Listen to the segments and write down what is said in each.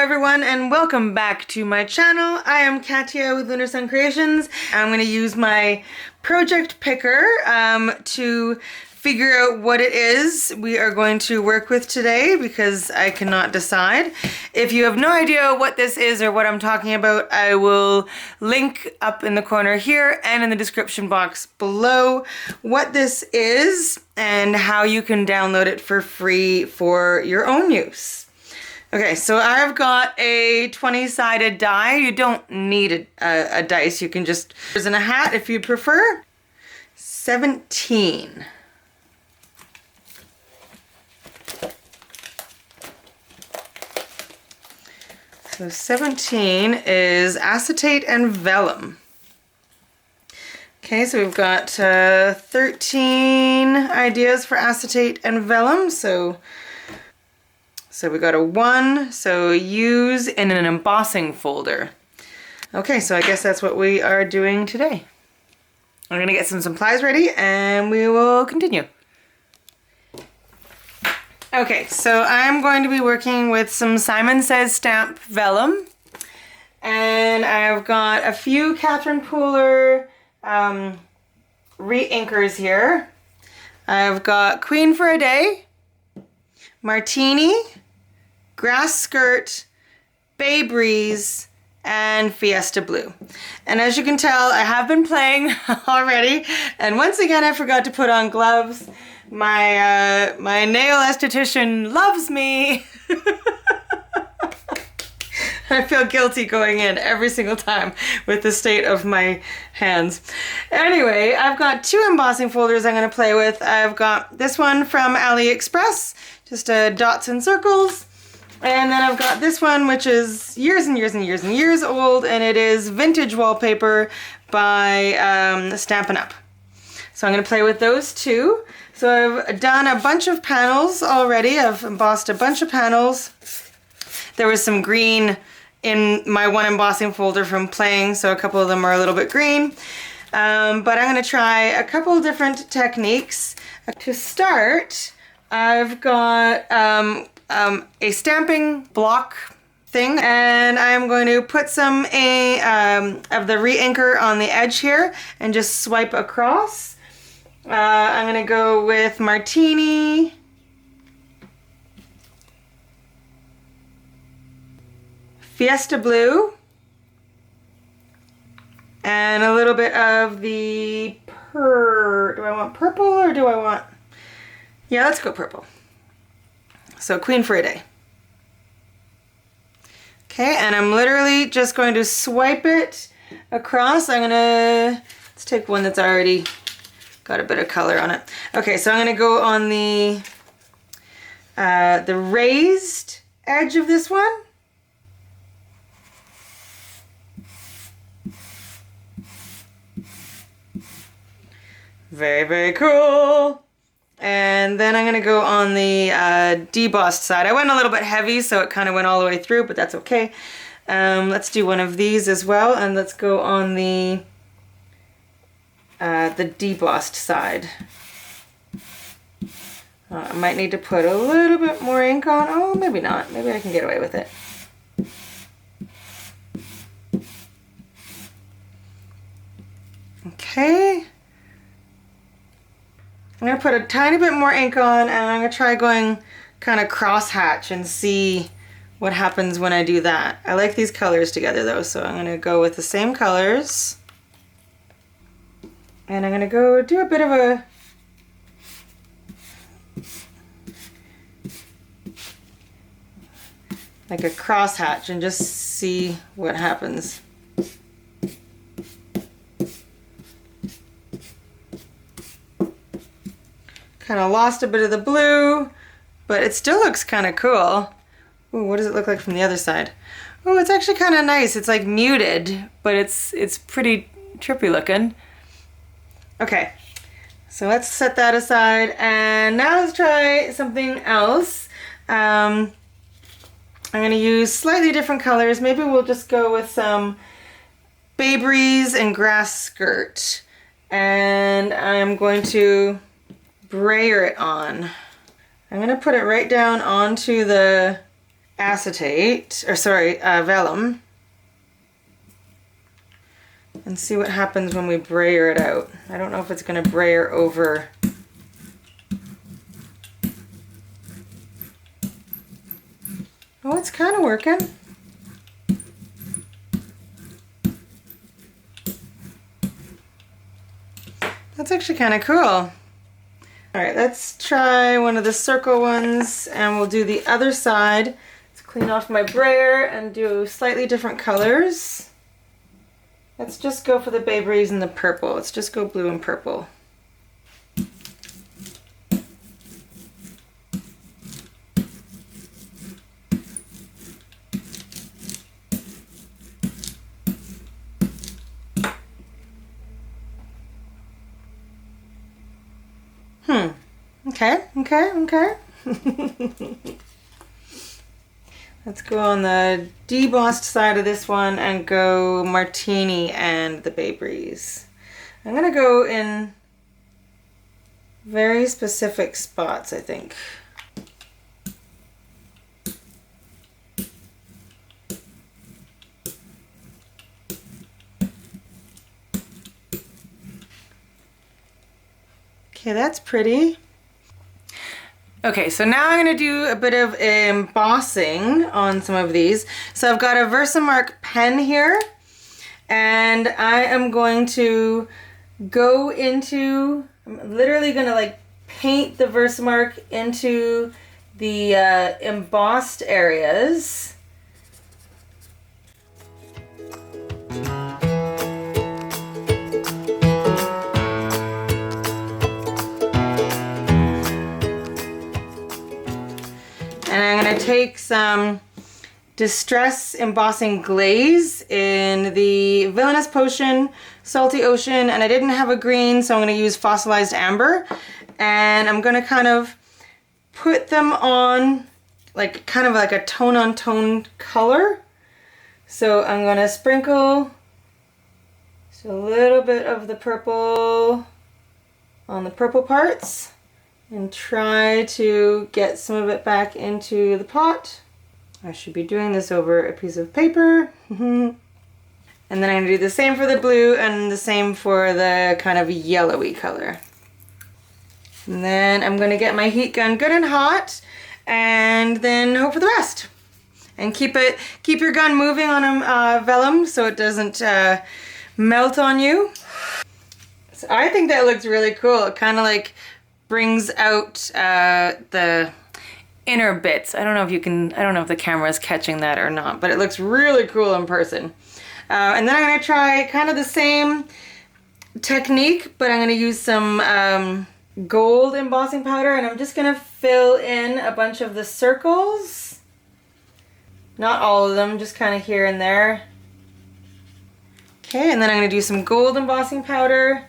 everyone, and welcome back to my channel. I am Katia with Lunar Sun Creations. I'm going to use my project picker to figure out what it is we are going to work with today because I cannot decide. If you have no idea what this is or what I'm talking about, I will link up in the corner here and in the description box below what this is and how you can download it for free for your own use. Okay, so I've got a 20-sided die. You don't need a dice. You can just use in a hat if you prefer. 17. So 17 is acetate and vellum. Okay, so we've got 13 ideas for acetate and vellum. So we got a 1, so use in an embossing folder. Okay, so I guess that's what we are doing today. I'm gonna get some supplies ready and we will continue. Okay, so I'm going to be working with some Simon Says stamp vellum. And I've got a few Catherine Pooler re-inkers here. I've got Queen for a Day, Martini, Grass Skirt, Bay Breeze, and Fiesta Blue. And as you can tell, I have been playing already. And once again, I forgot to put on gloves. My nail esthetician loves me. I feel guilty going in every single time with the state of my hands. Anyway, I've got 2 embossing folders I'm going to play with. I've got this one from AliExpress, just dots and circles. And then I've got this one, which is years and years and years and years old, and it is vintage wallpaper by Stampin' Up. So I'm going to play with those 2. So I've done a bunch of panels already. I've embossed a bunch of panels. There was some green in my one embossing folder from playing, so a couple of them are a little bit green. But I'm going to try a couple different techniques. To start, I've got a stamping block thing, and I'm going to put some of the re-inker on the edge here and just swipe across. I'm going to go with Martini, Fiesta Blue, and a little bit of the do I want purple or do I want, yeah, let's go purple. So Queen for a Day. Okay, and I'm literally just going to swipe it across. Let's take one that's already got a bit of color on it. Okay, so I'm gonna go on the raised edge of this one. Very, very cool. And then I'm going to go on the debossed side. I went a little bit heavy, so it kind of went all the way through, but that's okay. Let's do one of these as well, and let's go on the debossed side. I might need to put a little bit more ink on. Oh, maybe not. Maybe I can get away with it. Okay. I'm going to put a tiny bit more ink on, and I'm going to try going kind of cross-hatch and see what happens when I do that. I like these colors together though, so I'm going to go with the same colors. And I'm going to go do a bit of a like a cross-hatch and just see what happens. Kind of lost a bit of the blue, but it still looks kind of cool. Ooh, what does it look like from the other side? Oh, it's actually kind of nice. It's like muted, but it's pretty trippy looking. Okay, so let's set that aside, and now let's try something else. I'm going to use slightly different colors. Maybe we'll just go with some Bay Breeze and Grass Skirt, and I'm going to brayer it on. I'm going to put it right down onto the acetate, or sorry, vellum, and see what happens when we brayer it out. I don't know if it's going to brayer over. Oh, it's kind of working. That's actually kind of cool. All right, let's try one of the circle ones, and we'll do the other side. Let's clean off my brayer and do slightly different colors. Let's just go for the Bay Breeze and the purple. Let's just go blue and purple. Okay. Let's go on the debossed side of this one and go Martini and the Bay Breeze. I'm gonna go in very specific spots, I think. Okay, that's pretty. Okay, so now I'm going to do a bit of embossing on some of these. So I've got a Versamark pen here, and I am going to go into, I'm literally going to like paint the Versamark into the embossed areas. And I'm going to take some Distress Embossing Glaze in the Villainous Potion, Salty Ocean, and I didn't have a green, so I'm going to use Fossilized Amber. And I'm going to kind of put them on, like kind of like a tone-on-tone color. So I'm going to sprinkle just a little bit of the purple on the purple parts, and try to get some of it back into the pot. I should be doing this over a piece of paper. And then I'm going to do the same for the blue and the same for the kind of yellowy color. And then I'm going to get my heat gun good and hot, and then hope for the best. And keep your gun moving on a vellum so it doesn't melt on you. So I think that looks really cool. It kind of like brings out the inner bits. I don't know if the camera is catching that or not, but it looks really cool in person. And then I'm going to try kind of the same technique, but I'm going to use some gold embossing powder, and I'm just going to fill in a bunch of the circles. Not all of them, just kind of here and there. Okay, and then I'm going to do some gold embossing powder.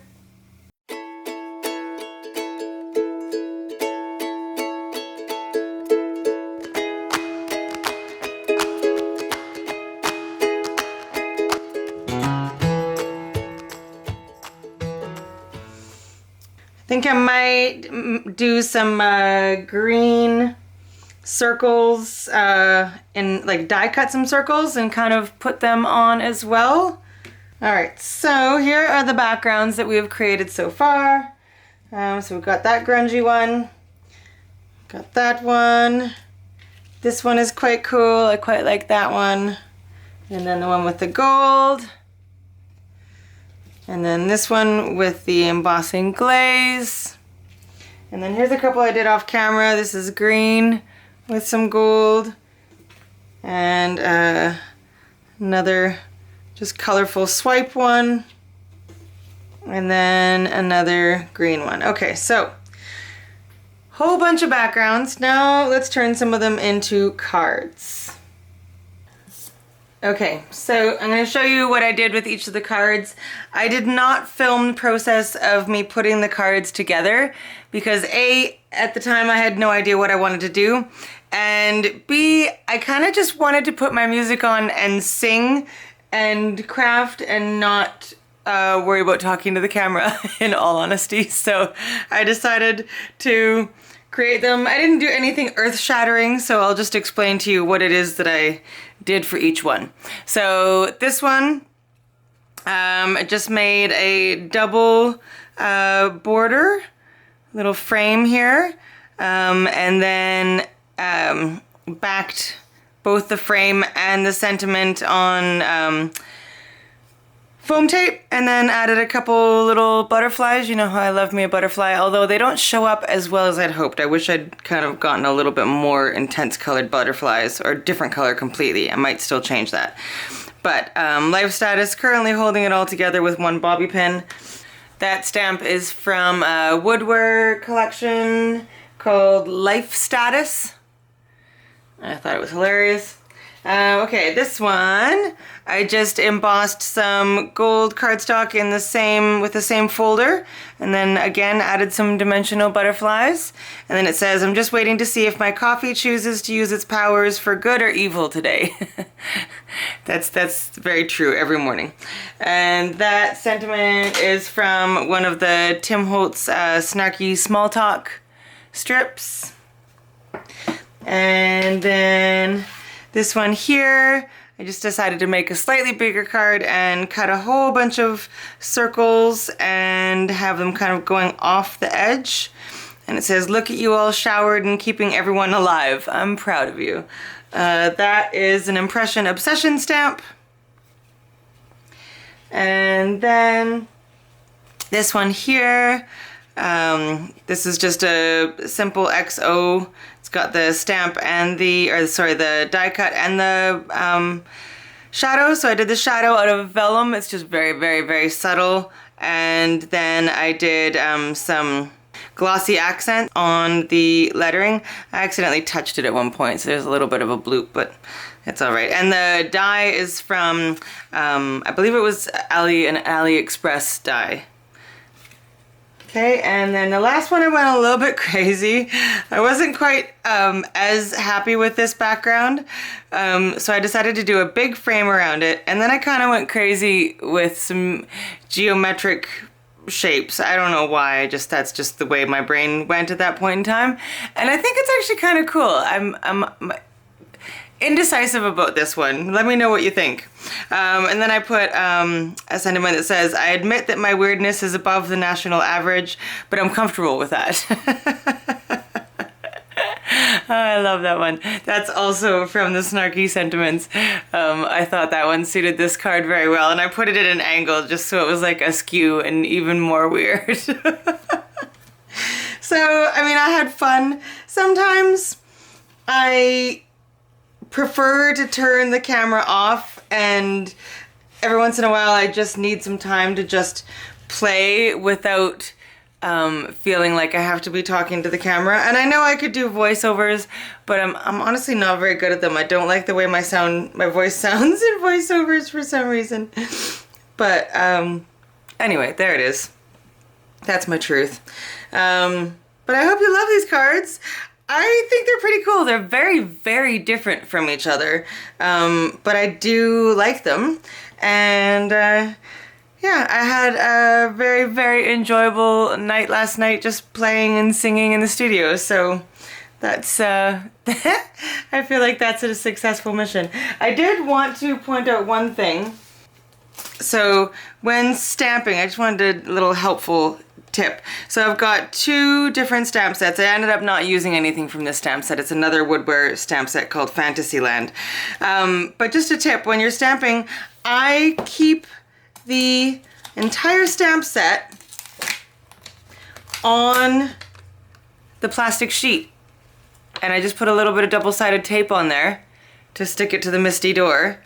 I think I might do some green circles and like die cut some circles and kind of put them on as well. Alright, so here are the backgrounds that we have created so far. So we've got that grungy one, got that one. This one is quite cool, I quite like that one. And then the one with the gold. And then this one with the embossing glaze. And then here's a couple I did off camera. This is green with some gold. And another just colorful swipe one. And then another green one. Okay, so whole bunch of backgrounds. Now let's turn some of them into cards. Okay, so I'm going to show you what I did with each of the cards. I did not film the process of me putting the cards together because A, at the time I had no idea what I wanted to do, and B, I kind of just wanted to put my music on and sing and craft and not worry about talking to the camera in all honesty. So I decided to create them. I didn't do anything earth-shattering, so I'll just explain to you what it is that I did for each one. So this one, I just made a double border, little frame here, and then backed both the frame and the sentiment on foam tape, and then added a couple little butterflies. You know how I love me a butterfly, although they don't show up as well as I'd hoped. I wish I'd kind of gotten a little bit more intense colored butterflies, or different color completely. I might still change that. But Life Status, currently holding it all together with one bobby pin. That stamp is from a woodware collection called Life Status. I thought it was hilarious. Okay, this one, I just embossed some gold cardstock in with the same folder, and then again added some dimensional butterflies. And then it says, I'm just waiting to see if my coffee chooses to use its powers for good or evil today. That's very true every morning. And that sentiment is from one of the Tim Holtz snarky small talk strips. And then this one here, I just decided to make a slightly bigger card and cut a whole bunch of circles and have them kind of going off the edge. And it says, look at you all showered and keeping everyone alive. I'm proud of you. That is an Impression Obsession stamp. And then this one here, this is just a simple XO. It's got the stamp and the die cut and the shadow. So I did the shadow out of vellum. It's just very, very, very subtle. And then I did some glossy accent on the lettering. I accidentally touched it at one point, so there's a little bit of a bloop, but it's all right. And the die is from, I believe it was an AliExpress die. Okay, and then the last one I went a little bit crazy. I wasn't quite as happy with this background, so I decided to do a big frame around it, and then I kind of went crazy with some geometric shapes. I don't know why, that's just the way my brain went at that point in time, and I think it's actually kind of cool. I'm indecisive about this one. Let me know what you think. And then I put a sentiment that says, I admit that my weirdness is above the national average, but I'm comfortable with that. Oh, I love that one. That's also from the Snarky Sentiments. I thought that one suited this card very well, and I put it at an angle just so it was like askew and even more weird. So, I mean, I had fun. Sometimes I prefer to turn the camera off, and every once in a while I just need some time to just play without feeling like I have to be talking to the camera. And I know I could do voiceovers, but I'm honestly not very good at them. I don't like the way my voice sounds in voiceovers for some reason. But anyway, there it is. That's my truth. But I hope you love these cards. I think they're pretty cool. They're very, very different from each other, but I do like them. And yeah, I had a very, very enjoyable night last night just playing and singing in the studio. So that's, I feel like that's a successful mission. I did want to point out one thing. So when stamping, I just wanted a little helpful tip. So I've got two different stamp sets. I ended up not using anything from this stamp set. It's another woodware stamp set called Fantasyland. But just a tip, when you're stamping, I keep the entire stamp set on the plastic sheet. And I just put a little bit of double-sided tape on there to stick it to the MISTI door.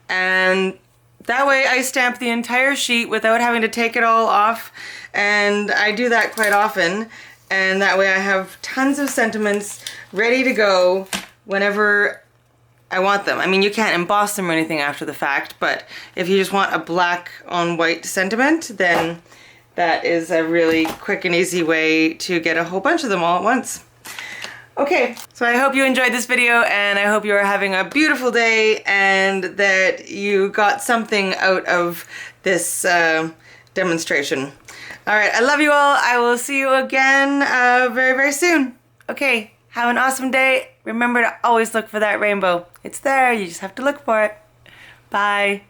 And that way I stamp the entire sheet without having to take it all off, and I do that quite often, and that way I have tons of sentiments ready to go whenever I want them. I mean, you can't emboss them or anything after the fact, but if you just want a black on white sentiment, then that is a really quick and easy way to get a whole bunch of them all at once. Okay, so I hope you enjoyed this video, and I hope you are having a beautiful day and that you got something out of this demonstration. All right, I love you all. I will see you again very, very soon. Okay, have an awesome day. Remember to always look for that rainbow. It's there, you just have to look for it. Bye.